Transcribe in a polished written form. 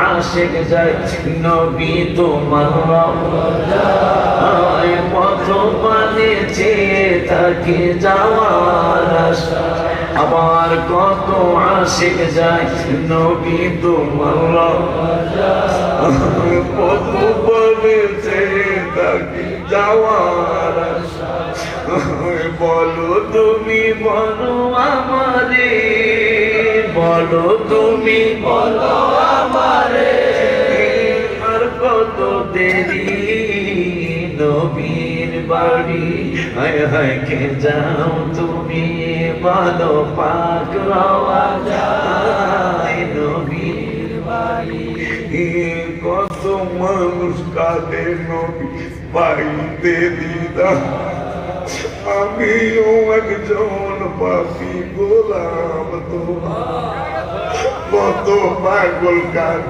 আশিক যায় নবী তোমার রওজায়, পথ পানে চেয়ে থাকি যাওয়ার আশায়। আবার কত আশিক যায় নবী তোমার রওজায়, পথ পানে চেয়ে থাকি যাওয়ার আশায়। বলো তুমি বলো আমারে, বলো তুমি বলো আমারে, আর কত দেরি নবীর বাড়ি, হায় হায় কে যাও তুমি বলো পাক রওজায় নবীর বাড়ি। কত মানুষ কাঁদে নবী পাইতে দিদার, আমিও একজন পাপী গোলাম তোমার, কত পাগল কাঁদে